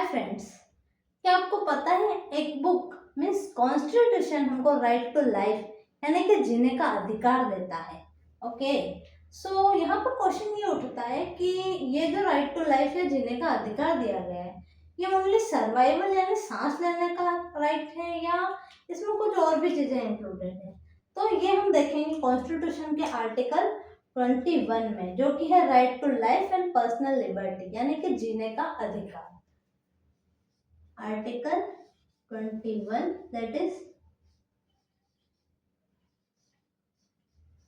Friends, क्या आपको पता है एक बुक मीन्स कॉन्स्टिट्यूशन हमको राइट टू लाइफ यानी कि जीने का अधिकार देता है। ओके, सो यहाँ पर क्वेश्चन ये उठता है कि ये जो राइट टू लाइफ या जीने का अधिकार दिया गया है ये ओनली सर्वाइवल यानी सांस लेने का राइट है या इसमें कुछ और भी चीजें इंक्लूडेड है। तो ये हम देखेंगे कॉन्स्टिट्यूशन के आर्टिकल 21 में, जो कि है right to life and personal liberty यानी कि जीने का अधिकार। Article 21, that is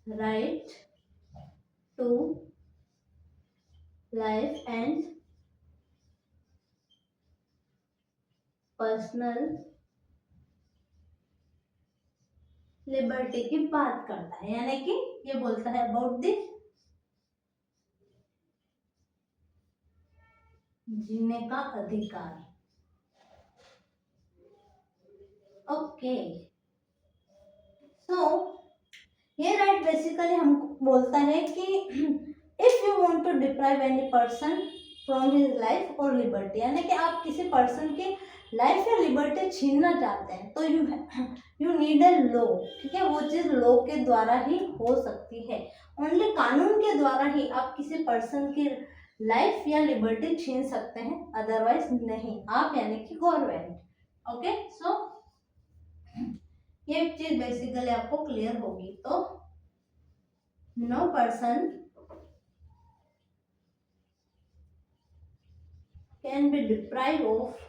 right to life and personal liberty की बात करता है, यानी कि ये बोलता है अबाउट द जीने का अधिकार। ओके, सो ये राइट बेसिकली हमको बोलता है कि if you want to deprive any person from his life और लिबर्टी, यानी कि आप किसी पर्सन की लाइफ या लिबर्टी छीनना चाहते हैं तो यू नीड अ लॉ। ठीक है, वो चीज़ लॉ के द्वारा ही हो सकती है। ओनली कानून के द्वारा ही आप किसी पर्सन की लाइफ या लिबर्टी छीन सकते हैं, अदरवाइज नहीं, आप यानी कि गवर्नमेंट। ओके, सो ये चीज बेसिकली आपको क्लियर होगी। तो no person can be deprive of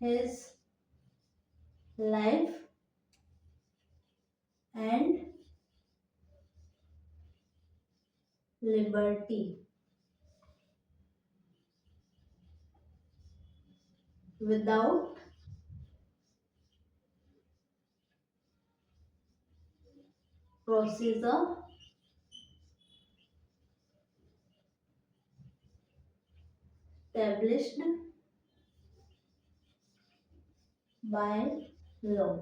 his life and liberty without procedure established by law।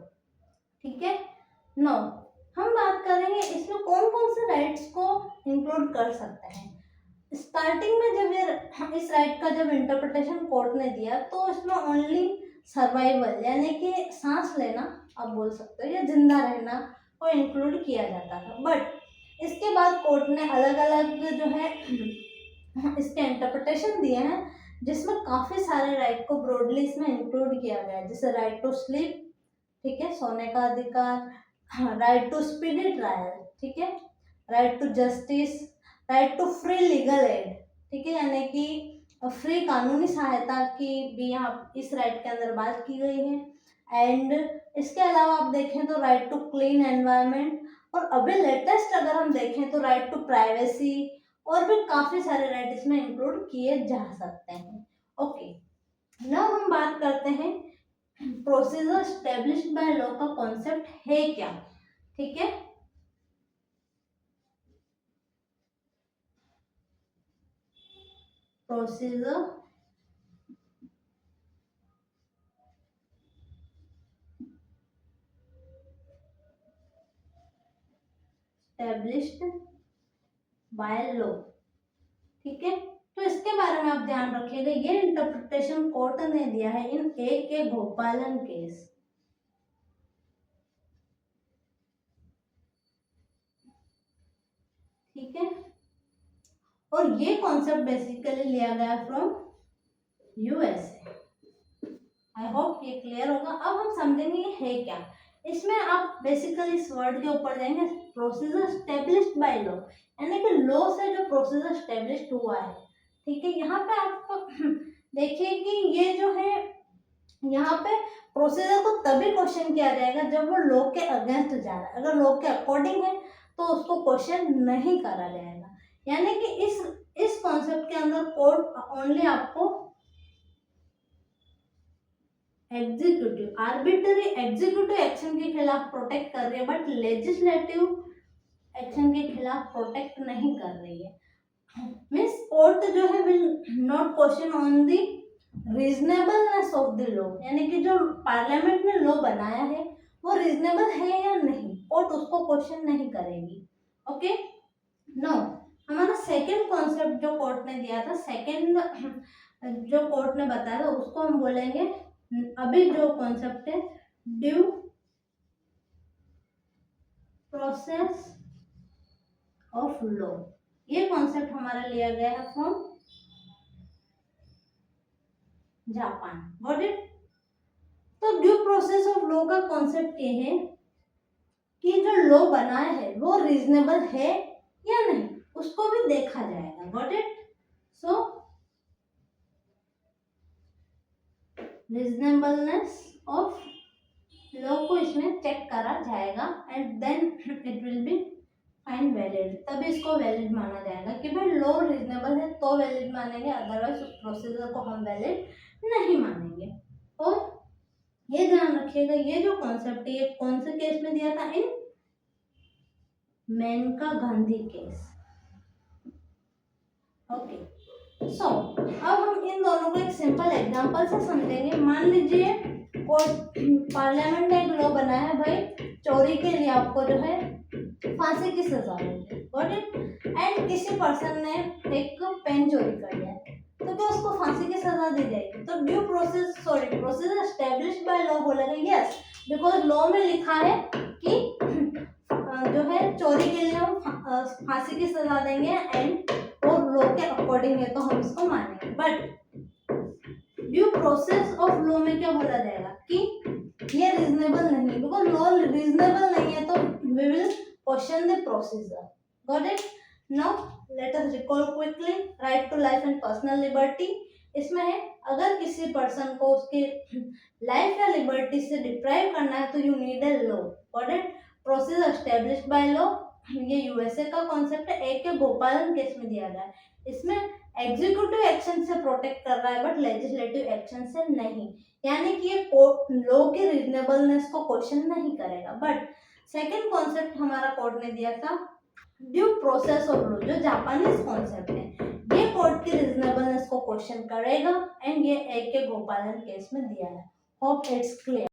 ठीक है, नो हम बात करेंगे इसमें कौन कौन से राइट्स को इंक्लूड कर सकते हैं। स्टार्टिंग में जब ये इस राइट का जब इंटरप्रिटेशन कोर्ट ने दिया तो इसमें ओनली सर्वाइवल यानी कि सांस लेना आप बोल सकते हो या जिंदा रहना को इंक्लूड किया जाता था। बट इसके बाद कोर्ट ने अलग अलग जो है इसके इंटरप्रिटेशन दिए हैं, जिसमें काफ़ी सारे राइट को ब्रॉडली इसमें इंक्लूड किया गया है, जैसे राइट टू स्लीप, ठीक है, सोने का अधिकार, राइट टू स्पीडी ट्रायल, ठीक है, right to justice, right to free legal aid, ठीक है, यानी कि फ्री कानूनी सहायता की भी यहाँ इस राइट के अंदर बात की गई है। एंड इसके अलावा आप देखें तो राइट टू क्लीन एनवायरनमेंट, और अभी लेटेस्ट अगर हम देखें तो राइट टू प्राइवेसी, और भी काफ़ी सारे राइट इसमें इंक्लूड किए जा सकते हैं। ओके, नाउ हम बात करते हैं प्रोसीजर स्टेब्लिश्ड बाय लॉ का कॉन्सेप्ट है क्या। ठीक है, प्रोसीजर स्टेब्लिश्ड बाय लॉ, ठीक है, तो इसके बारे में आप ध्यान रखिएगा। ये इंटरप्रिटेशन कोर्ट ने दिया है इन ए के गोपालन केस। ठीक है, और ये कॉन्सेप्ट बेसिकली लिया गया फ्रॉम यूएसए। आई होप ये क्लियर होगा। अब हम समझेंगे ये है क्या। इसमें आप बेसिकली इस वर्ड के ऊपर जाएंगे, प्रोसीजर स्टेब्लिश्ड बाय लॉ, यानी कि लॉ से जो प्रोसीजर स्टेब्लिश्ड हुआ है। ठीक है, यहाँ पे आप देखिए कि ये जो है यहाँ पे प्रोसीजर को तभी क्वेश्चन किया जाएगा जब वो लॉ के अगेंस्ट जा रहा है। अगर लॉ के अकॉर्डिंग है तो उसको क्वेश्चन नहीं करा जाएगा। यानी कि इस कॉन्सेप्ट के अंदर कोर्ट ओनली आपको एग्जीक्यूटिव आर्बिट्ररी एग्जीक्यूटिव एक्शन के खिलाफ प्रोटेक्ट कर रही है, बट लेजिस्लेटिव एक्शन के खिलाफ प्रोटेक्ट नहीं कर रही है। मीन्स कोर्ट जो है will not question on the reasonableness of the law, यानी कि जो पार्लियामेंट ने लॉ बनाया है वो रीजनेबल है या नहीं। क्वेश्चन नहीं करेगी। ओके, नो हमारा सेकंड कॉन्सेप्ट जो कोर्ट ने दिया था, सेकंड जो कोर्ट ने बताया था उसको हम बोलेंगे, अभी जो कॉन्सेप्ट है ड्यू प्रोसेस ऑफ लॉ, ये कॉन्सेप्ट हमारा लिया गया है फ्रॉम जापान। Got it. तो ड्यू प्रोसेस ऑफ लॉ का कॉन्सेप्ट ये है कि जो लॉ बनाया है वो रीजनेबल है या नहीं, उसको भी देखा जाएगा। Got it. So reasonableness of law को इसमें चेक करा जाएगा and then it will be find valid, तभी इसको वैलिड माना जाएगा कि भाई लॉ रीजनेबल है तो वैलिड मानेंगे, अदरवाइज उस प्रोसीजर को हम वैलिड नहीं मानेंगे। और ये ध्यान रखिएगा, ये जो कॉन्सेप्ट है ये कौन से केस में दिया था, इन मेनका गांधी केस। ओके, सो अब हम इन दोनों को एक सिंपल एग्जांपल से समझेंगे। मान लीजिए कोर्ट पार्लियामेंट ने एक लॉ बनाया है भाई, चोरी के लिए आपको जो है फांसी की सजा होगी। Got it. एंड किसी पर्सन ने एक पेन चोरी कर लिया तो क्या उसको फांसी की सजा दी जाएगी? तो due process process established by law बोलेगा यस, बिकॉज लॉ में लिखा है कि जो है चोरी के लिए हम फांसी की सजा देंगे एंड और लॉ के अकॉर्डिंग है तो हम इसको मानेंगे। But due process of law में क्या बोला जाएगा कि ये रीजनेबल नहीं है, बिकॉज लॉ रीजनेबल नहीं है तो we will question the procedure. Got it. Now let us recall quickly right to life and personal liberty. इसमें है अगर किसी पर्सन को उसके लाइफ या लिबर्टी से डिप्राइव करना है तो you need a law. Got it. Process established by law, ये यूएसए का कॉन्सेप्ट है, एक के गोपालन केस में दिया गया है। इसमें एग्जीक्यूटिव एक्शन से प्रोटेक्ट कर रहा है बट लेजिस्लेटिव एक्शन से नहीं, यानी कि ये लॉ की रीजनेबलनेस को क्वेश्चन नहीं करेगा। बट सेकंड कॉन्सेप्ट हमारा कोर्ट ने दिया था ड्यू प्रोसेस ऑफ लॉ, जो जापानीज कॉन्सेप्ट है, ये कोर्ट की रीजनेबलनेस को क्वेश्चन करेगा एंड ये एक के गोपालन केस में दिया है। Hope it's clear.